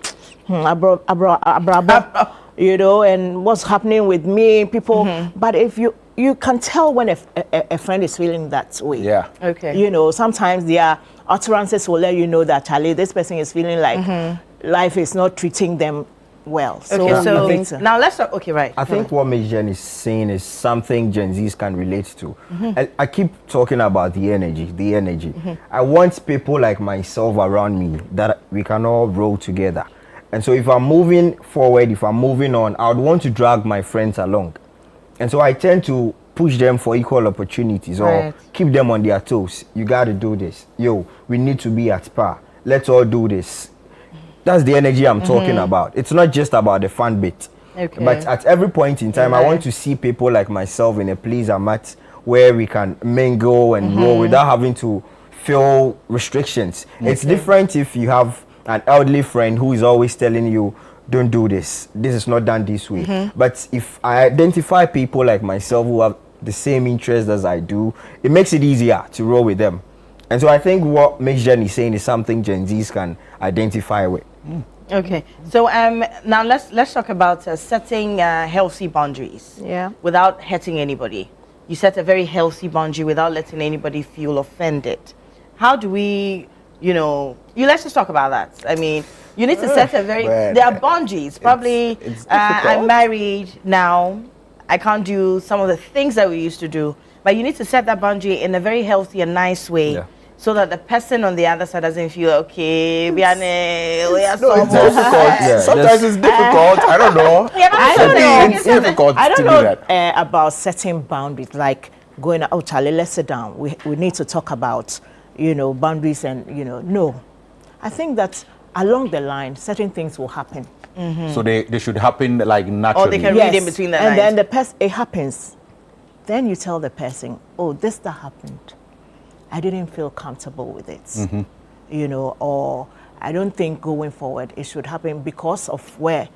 and what's happening with me, people. But if you you can tell when a friend is feeling that way. Yeah. Okay. You know, sometimes their utterances will let you know that, Charlie, this person is feeling like life is not treating them well. So, Okay, I so think so. now let's talk. Okay, right. I think what Miss Jen is saying is something Gen Zs can relate to. I keep talking about the energy. I want people like myself around me that we can all roll together. And so if I'm moving forward, if I'm moving on, I would want to drag my friends along. And so I tend to push them for equal opportunities or keep them on their toes. You got to do this. Yo, we need to be at par. Let's all do this. That's the energy I'm talking about. It's not just about the fun bit. Okay. But at every point in time, I want to see people like myself in a place I'm at where we can mingle and roll without having to feel restrictions. It's different if you have an elderly friend who is always telling you, don't do this. This is not done this way. But if I identify people like myself who have the same interests as I do, it makes it easier to roll with them. And so I think what Miss Jen is saying is something Gen Zs can identify with. Okay, so now let's talk about setting healthy boundaries. Yeah. Without hurting anybody. You set a very healthy boundary without letting anybody feel offended. How do we, let's just talk about that. I mean, you need to set a very. There are boundaries. Probably, it's I'm married now. I can't do some of the things that we used to do, but you need to set that boundary in a very healthy and nice way. Yeah. So that the person on the other side doesn't feel okay. We are It's difficult. Sometimes it's difficult. I don't know. I don't know. It's difficult I don't to know do that. About setting boundaries, like going, oh, Charlie, let's sit down. We need to talk about, boundaries and, no. I think that along the line, certain things will happen. So they should happen like naturally. Or they can read in between the lines. And then it happens. Then you tell the person, oh, this that happened. I didn't feel comfortable with it, or I don't think going forward it should happen because of where,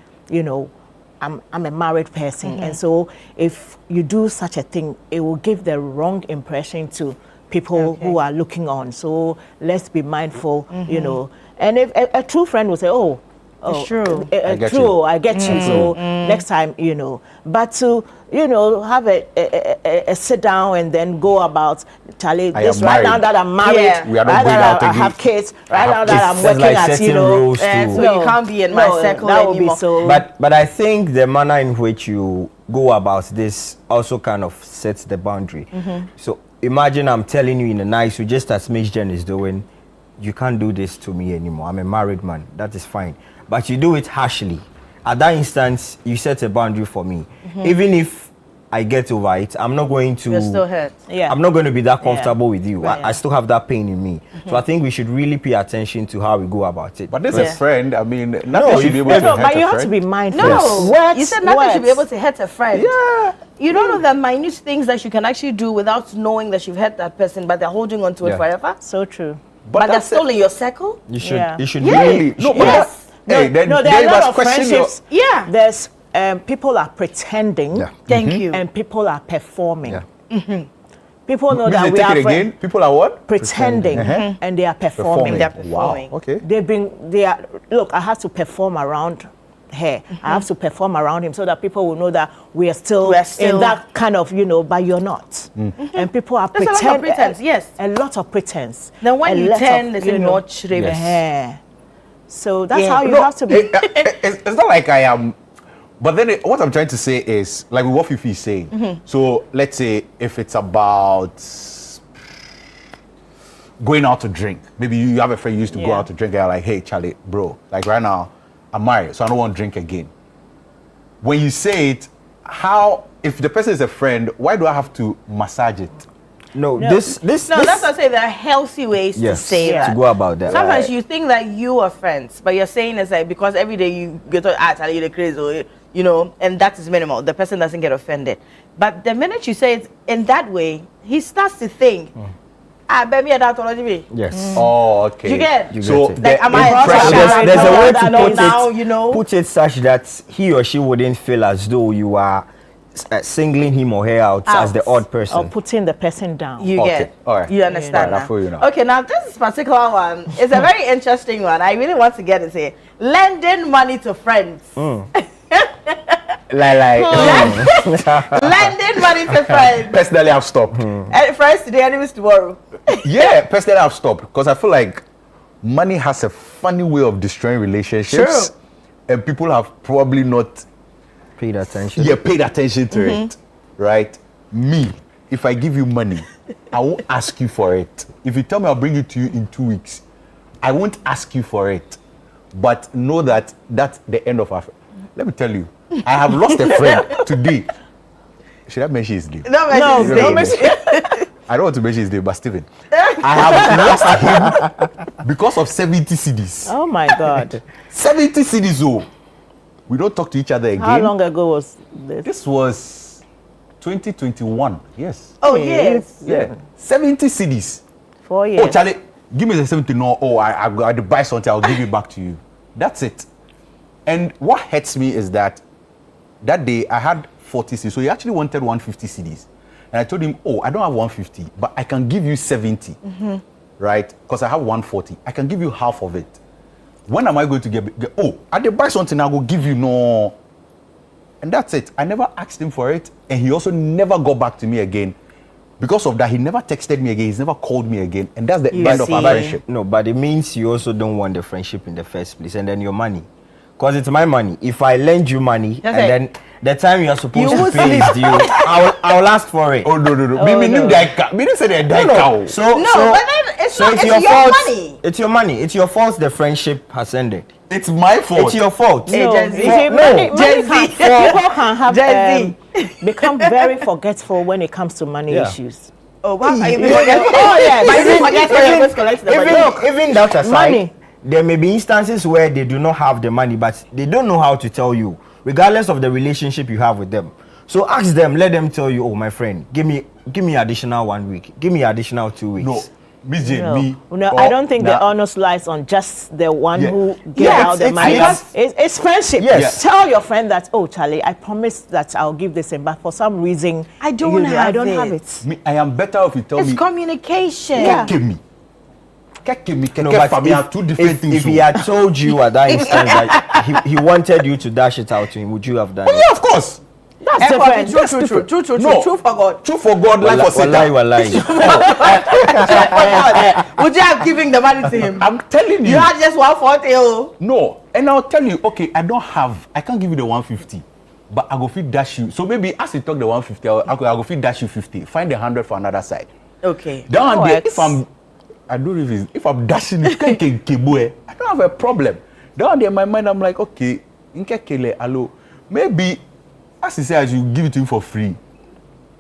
I'm a married person. And so if you do such a thing, it will give the wrong impression to people who are looking on. So let's be mindful, And if a true friend will say, oh, it's true. I get you. So next time, But to, have a sit down and then go about, Charlie, this right now that I'm married, We are not right going now out that I again. have kids, right now that I'm There's working like at, setting rules so too. you can't be in my circle that would anymore. be so. But I think the manner in which you go about this also kind of sets the boundary. So imagine I'm telling you in a nice way, just as Miss Jen is doing, you can't do this to me anymore. I'm a married man. That is fine. But you do it harshly. At that instance, you set a boundary for me. Even if I get over it, I'm not going to. You're still hurt. Yeah. I'm not going to be that comfortable with you. Right. I still have that pain in me. So I think we should really pay attention to how we go about it. But this is a friend. I mean, nothing should be able to hurt but you a have to friend. be mindful. No, Words, you said nothing should be words. able to hurt a friend. Yeah. You don't know the minute things that you can actually do without knowing that you've hurt that person, but they're holding on to it Yeah. forever. So true. But they're that's still in your circle. You should. Yeah. You should Yeah. really. No, but Yes. hey, then no, there they are a lot must of question your. friendships. Yeah. There's people are pretending. Yeah. Thank you. And people are performing. Yeah. People know Please that we take are it again. People are what? pretending, and they are performing. They're performing. Wow. Okay. Look, I have to perform around her. I have to perform around him so that people will know that we are still in that kind of, but you're not. And people are There's a lot of pretense, yes. A lot of pretense. Then when A you lot turn, of, there's a notch. Yeah. So that's Yeah. how you No, have to be. it's not like I am. But then what I'm trying to say is, like what Fifi is saying. So let's say if it's about going out to drink. Maybe you have a friend you used to go Yeah. out to drink and you're like, hey, Charlie, bro, like right now, I'm married, so I don't want to drink again. When you say it, if the person is a friend, why do I have to massage it? No, No, this. that's what I say. There are healthy ways to say that. to go about that. Sometimes you think that you are friends, but you're saying it's like because every day you get to tell you the crazy, or, and that is minimal. The person doesn't get offended. But the minute you say it in that way, he starts to think, baby, I don't already. Yes. Oh, okay. You get? You So get it. Like, am I impression- wrong? There's a way to put now, it. Put it such that he or she wouldn't feel as though you are singling him or her out as the odd person. Or putting the person down. You Okay, get? all right. You understand? All right, I now? feel you now. Okay, now this particular one is a very interesting one. I really want to get into it. Lending money to friends. Lending Spend money for friends. Personally, I've stopped. And friends today, enemies tomorrow. Yeah, personally, I've stopped because I feel like money has a funny way of destroying relationships. True. And people have probably not Paid attention. paid attention to it. Right? Me, if I give you money, I won't ask you for it. If you tell me I'll bring it to you in 2 weeks, I won't ask you for it. But know that that's the end of our. Let me tell you, I have lost a friend today. Should I mention his name? No, No, mention I don't want to mention his name, but Stephen, I have lost him because of 70 CDs. Oh my God. 70 CDs, oh. We don't talk to each other again. How long ago was this? This was 2021. Yes. Oh, yes. Yeah. 70 CDs. 4 years. Oh, Charlie, give me the 70. No, oh, I got to buy something. I'll give it back to you. That's it. And what hurts me is that day I had 40 CDs. So he actually wanted 150 CDs. And I told him, oh, I don't have 150, but I can give you 70. Right? Because I have 140. I can give you half of it. When am I going to get oh, I did buy something, I will give you no. And that's it. I never asked him for it. And he also never got back to me again. Because of that, he never texted me again. He's never called me again. And that's the end of our friendship. No, but it means you also don't want the friendship in the first place, and then your money. Because it's my money. If I lend you money, and then the time you are supposed to pay is due, I will ask for it. Oh, no. Me didn't say that. No, but then it's not, it's your fault. money. It's your money. It's your fault the friendship has ended. It's my fault. It's your fault. No, Gen Z. you see, money people can have Gen become very forgetful when it comes to money issues. Oh, wow. Oh yes. But you forget when you're supposed to collect the money. Even that aside, Money. there may be instances where they do not have the money, but they don't know how to tell you, regardless of the relationship you have with them. So ask them, let them tell you, oh, my friend, give me additional 1 week, give me additional 2 weeks. No. Miss Jane, me. No, I don't think the onus lies on just the one who gave out the money. It's friendship. Yes. Tell your friend that, oh, Charlie, I promise that I'll give this in, but for some reason, I don't have it. Me, I am better if you tell me. It's communication. Give me. No, but are two different things. If he had told you at that instance that he wanted you to dash it out to him, would you have done it? Yeah, of course. That's different. True. No. True for God. True for God, life for Satan. Wallahi. Would you have given the money to him? I'm telling you. You had just 140. Oh. No, and I'll tell you, okay, I can't give you the 150, but I go feed dash you. So maybe as you talk the 150, I go feed dash you 50. Find the 100 for another side. Okay. Down there, I don't know if I'm dashing it, I don't have a problem. Down there in my mind, I'm like, okay, maybe as he says, you give it to him for free.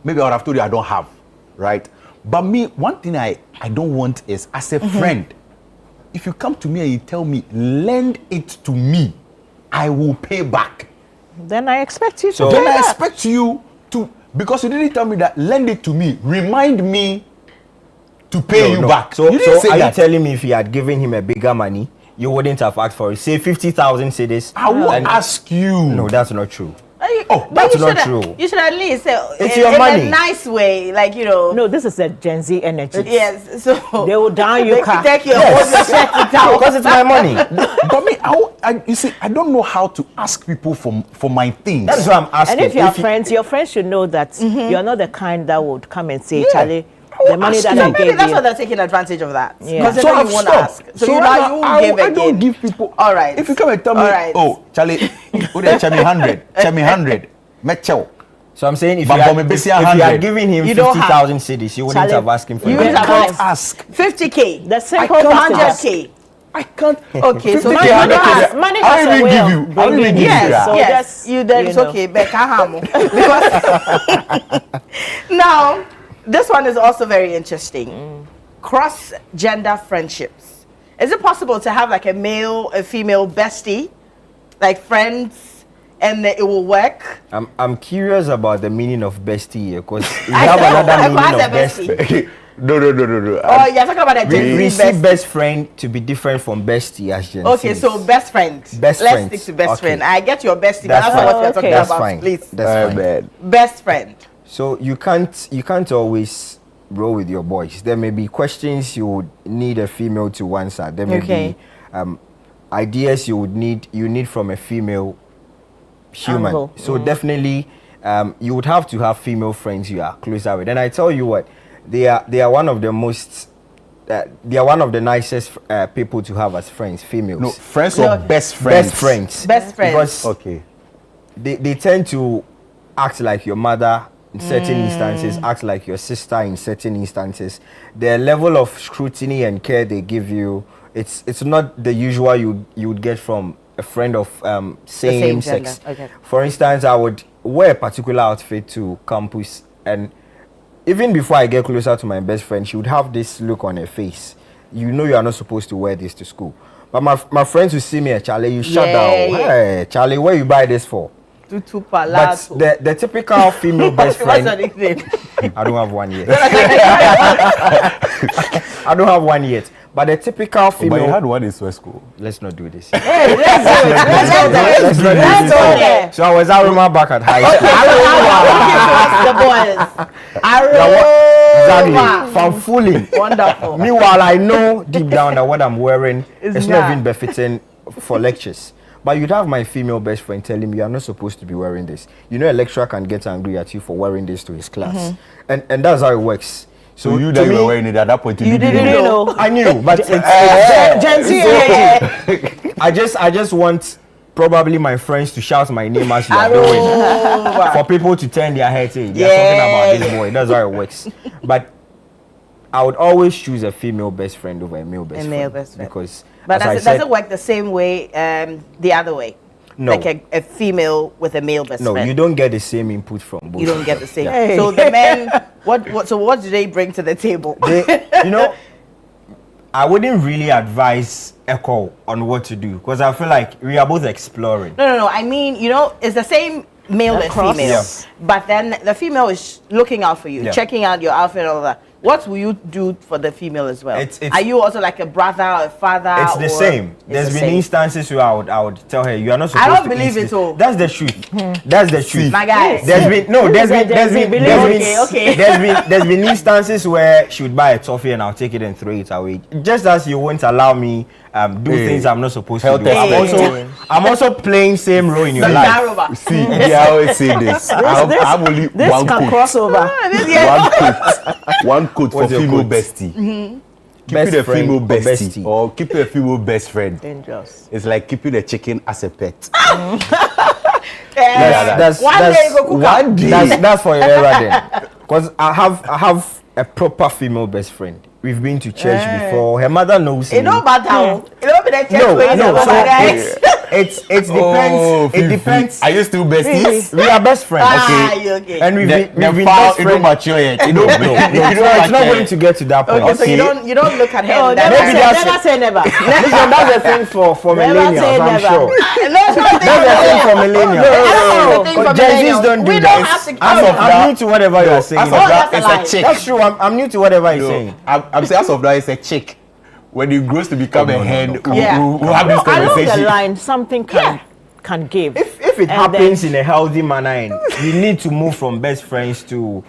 Maybe I would have told you I don't have, right? But me, one thing I don't want is, as a friend, if you come to me and you tell me, lend it to me, I will pay back. Then I expect you to So pay then I back. expect you to, because you didn't tell me that, lend it to me, remind me to pay you back. So you didn't say are that. you telling me if he had given him a bigger money, you wouldn't have asked for it? Say 50,000 cedis. I won't ask you. No, that's not true. But that's you not should true. You should at least say It's in your money. a nice way, like, you know. No, this is a Gen Z energy. Yes, so They will down you car. take your own check it out. Because it's my money. But me, you see, I don't know how to ask people for my things. That's what I'm asking. And if you are friends, your friends should know that you're not the kind that would come and say, Charlie, the money that I So maybe gave that's you. why they're taking advantage of that. Yeah. Because So then I've you won't stopped. ask. So you know you won't give I again. don't give people. All right. If you come and tell me, All right. oh, Charlie, check me 100, Metchel. So I'm saying if But you for me, had, basically if you 100. had given him You don't 50,000 cedis, you wouldn't Charlie, have asked him for you it. wouldn't have can't asked. ask. 50K. The simple 100K. I can't. Okay, so 50K, money 100K, has- money I has will a even way give of you. I will even bringing give you. Yes, that. So yes, just, you then it's know. okay, but because now this one is also very interesting. Cross-gender friendships. Is it possible to have like a male, a female bestie, like friends, and it will work? I'm curious about the meaning of bestie here, because we I have know, another what's meaning a of bestie? bestie. No. Oh, you're talking about a Gen We Z see bestie. best friend to be different from bestie as Gen Okay, Zs. so best friend. Best Let's friends. stick to best Okay. friend. I get your bestie, That's but that's not what fine. we're talking Okay. That's about. fine. Please, That's fine. Man. best friend. So you can't always roll with your boys. There may be questions you would need a female to answer. There may Okay. be ideas you need from a female human. Angle. So definitely you would have to have female friends you are closer with. And I tell you what, they are one of the most. They are one of the nicest people to have as friends, females. No, friends or best friends? Best friends. Best friends. Because Okay. they tend to act like your mother in certain instances, act like your sister in certain instances. The level of scrutiny and care they give you, it's not the usual you would get from a friend of same sex. Okay. For instance, I would wear a particular outfit to campus, and even before I get closer to my best friend, she would have this look on her face. You know you are not supposed to wear this to school. But my friends will see me at Charlie, you shut down. Yeah. Hey, Charlie, where you buy this for? Tutu But Palazzo. the typical female best What's friend, your nickname? I don't have one yet. I don't have one yet. But the typical But you female. had one in Swiss school. Let's not do this. Hey, let's do it. Let's go there. Let's not do Let's this. go there. So I was Aroma back at high school. The boys. Exactly. From fooling. Wonderful. Meanwhile, I know deep down that what I'm wearing is not not. even befitting for lectures. But you'd have my female best friend telling me, you're not supposed to be wearing this. You know, a lecturer can get angry at you for wearing this to his class. And that's how it works. So you to that you me, were wearing it at that point, you didn't didn't know. I knew, but it's Gen Z energy. I just want probably my friends to shout my name as you are doing. For people to turn their heads, hey, there's something about this boy. That's how it works. But I would always choose a female best friend over a male best friend. male best friend. Because, But as I does said, it work the same way the other way? No. Like a female with a male best no, friend? you don't get the same input from both. You don't get the same. Yeah. So the men, what do they bring to the table? You know, I wouldn't really advise Echo on what to do because I feel like we are both exploring. No. I mean, you know, it's the same male and Across. female. Yeah. But then the female is looking out for you, Yeah. checking out your outfit and all that. What will you do for the female as well? It's- Are you also like a brother or a father? It's the or- same. It's There's the been same. instances where I would tell her you are not supposed I don't to believe eat it this." all. That's the truth. That's the truth. My guy. There's been Okay. instances where she would buy a toffee and I'll take it and throw it away. Just as you won't allow me do Hey. things I'm not supposed to Health do. expert. I'm also playing same role in your life. Daruma. See, I always say this. I'm only This one can coat. cross over. One coat for What's your female coat? bestie. Best Keeping a friend female or bestie, bestie. or keeping a female best friend. Dangerous. It's like keeping a chicken as a pet. That's One day you go cook up. One day. that's for your era then. Because I have a proper female best friend. We've been to church before. Her mother knows me. It don't matter. It don't be the church No, where you no. go, So my guys. it depends. Oh, it depends. Are you still besties? We are best friends. Ah, you okay. And we've been The best foul, it don't friends. mature yet. It don't No, it's not going to get to that point. Okay, so you don't look at her. Oh, and never that- Maybe say, that's never it. say never. Listen, that's the thing for Never millennials, say I'm never. sure. That's not the That's the thing for thing. millennials. That's the thing for Gen Zs millennials. don't do We that. don't have to As of I'm now- new to whatever you're saying. As of Oh, now, that's a lie. it's a chick. That's true. I'm new to whatever you're No, saying. I'm saying as of now, it's a chick. When it grows to become a hen, Yeah. we'll have this Along the conversation. line, something can give. If it And happens in a healthy manner and you need to move from best friends to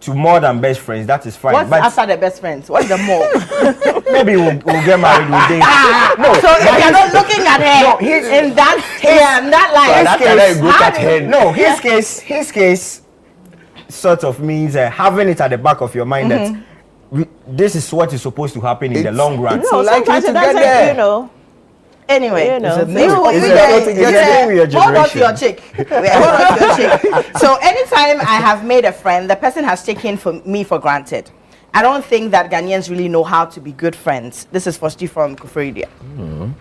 more than best friends, that is fine. What's But after the best friends? What's the more? maybe we'll get married, we'll date. No, So if you're not looking at her in that light, That's why you go how catch do- hen. no, his case sort of means having it at the back of your mind that this is what is supposed to happen in the long run. No, likely sometimes to it get doesn't, there. you know. Anyway, You know. you- It's a you- thing with your hold on to generation. your chick. Hold on to your chick. So anytime I have made a friend, the person has taken me for granted. I don't think that Ghanaians really know how to be good friends. This is for Steve from Kufridia.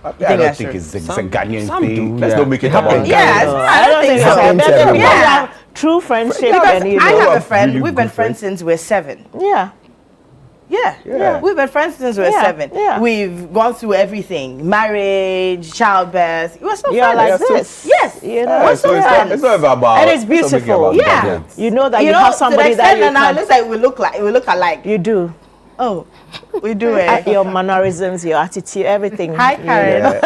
I that's don't think true? it's a Ghanaian some thing. do, Let's yeah. not make it It about happens. Yes, Ghanaians. I don't think so. happens There are people everywhere. who have true friendship Because and you I know. have a friend. really We've been good friends friends. since we're 7. Yeah. Yeah. We've been friends since we were Yeah, 7. yeah. We've gone through everything: marriage, childbirth. We're still You're friends. like this. Yes. You Yeah, know. so it's not about. And it's not making beautiful. about Yeah. Ghanaians. You know that You you, know, have to the somebody that extent you that now it can. looks like we look alike. You do. Oh, we do it. Your mannerisms, your attitude, everything. Hi, you Karen. know.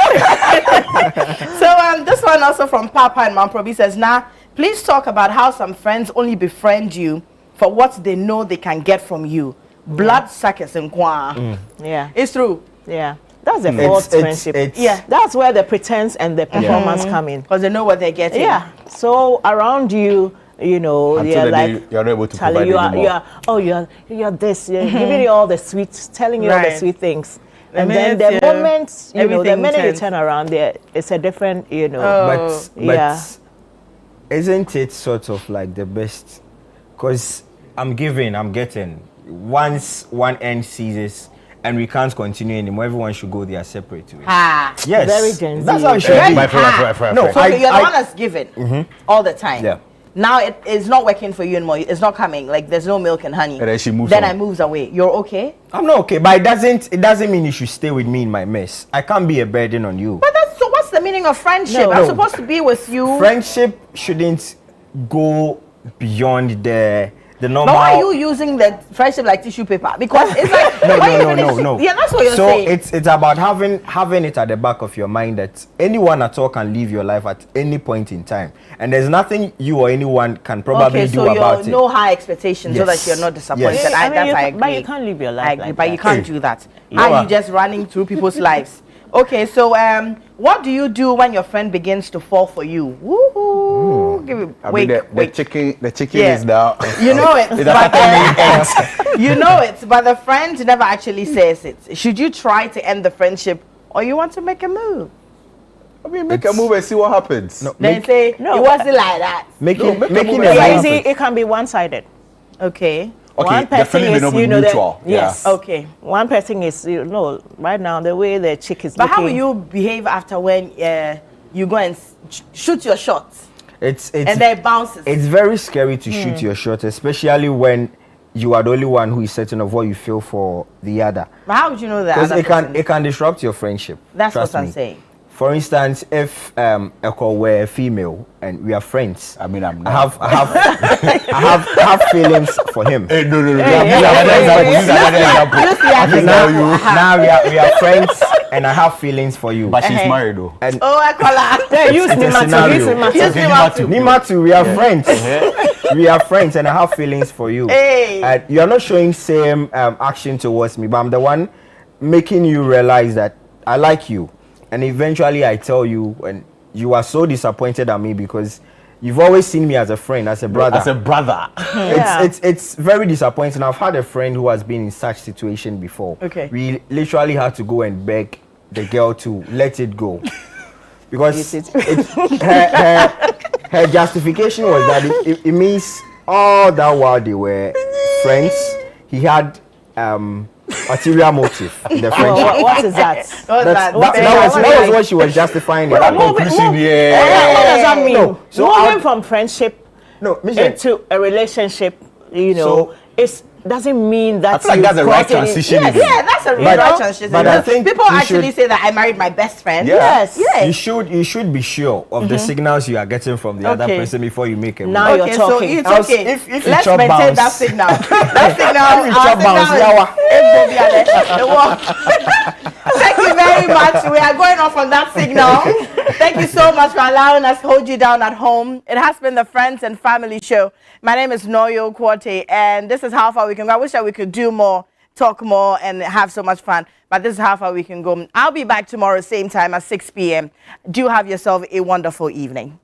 So this one also from Papa and Mom Probi says, "Now, please talk about how some friends only befriend you for what they know they can get from you. Blood suckers and kwa." Yeah. It's true. Yeah. That's the false friendship. Yeah. That's where the pretense and the performance come in. Because they know what they're getting. Yeah. So around you, You know, Until they're the day like, you're not able to telling provide anymore. you're this, you're giving you all the sweet, telling you all the Right. sweet things. The And then minute the you- moment, you know, the everything minute you turns. turn around there, it's a different, you know. But Yeah. isn't it sort of like the best? Because I'm giving, I'm getting. Once one end ceases and we can't continue anymore, everyone should go their separate ways. Ah. Yes, Very Gen Z. that's how it should Very be. My friend. No, So I- you're the I- one that's given all the time. Yeah. Now it is not working for you anymore. It's not coming. Like there's no milk and honey. And then she moves Then on. I moves away. You're okay. I'm not okay, but it doesn't mean you should stay with me in my mess. I can't be a burden on you. But that's so. What's the meaning of friendship? No. I'm No. supposed to be with you. Friendship shouldn't go beyond the normal. But why are you using the friendship like tissue paper? Because it's like No, when you no, finish- no. Yeah, that's what you're so saying. it's about having it at the back of your mind that anyone at all can live your life at any point in time, and there's nothing you or anyone can probably okay, do so about you're it. no high expectations so that Yes. you're not disappointed. Yes. I mean, That's you I can- agree. but you can't live your life I agree, like but that. you can't do that. You Are are. you just running through people's lives? Okay, so what do you do when your friend begins to fall for you? Woohoo! Give it. I Wait, mean, the wait. chicken Yeah. is now. You know it, It's but you know it, but the friend never actually says it. Should you try to end the friendship, or you want to make a move? I mean, make a move and see what happens. No, Then make- say No, it wasn't like that. making make a making move a and Yeah, see you what see, happens. it can be one-sided. Okay. Okay, One the person feeling may is, not be you know, mutual. yes. Okay. One person is, you know, right now the way the chick is But how will looking. you behave after when you go and shoot your shot It's and then it bounces? it's very scary to shoot your shot, especially when you are the only one who is certain of what you feel for the other. But how would you know that? Because other it person? can disrupt your friendship. That's Trust what I'm me. saying. For instance, if Eko were a female and we are friends, I mean, I'm I not. I have feelings for him. Hey, no. Use the Okay, example. now we are friends and I have feelings for you. But she's married though. And Oh, I call her. Then use it's a Nima to scenario. use Nima to. Use Nima to. Nima too, we are friends. We are friends and I have feelings for you. Hey. And you are not showing same action towards me, but I'm the one making you realize that I like you. And eventually I tell you, and you are so disappointed at me because you've always seen me as a friend, as a brother. As a brother. Yeah. It's very disappointing. I've had a friend who has been in such situation before. Okay. We literally had to go and beg the girl to let it go. Because her justification was that it means all that while they were friends, he had ulterior motive in the Well, friendship. what is that? What's That that? was what she was justifying it. Conclusion, What yeah. does that mean? No, so Moving I'll- from friendship No, Michelle, into a relationship, you know, So- it doesn't mean that I feel like you that's the right crossed any- transition. Yeah, yeah, that's a real But- right transition. but I think people you actually should- say that I married my best friend. Yeah. Yes. Yes. you should be sure of the signals you are getting from the other Okay. person before you make a move. Now Okay, you're so talking. it's Else, okay. if you Let's chop maintain bounce- that signal. That signal. If you our chop bounce, signal yawa. Thank you very much. We are going off on that signal. Thank you so much for allowing us to hold you down at home. It has been the Friends and Family Show. My name is Noyo Kwortey, and this is how far we can go. I wish that we could do more, talk more, and have so much fun. But this is how far we can go. I'll be back tomorrow, same time at 6 p.m. Do have yourself a wonderful evening.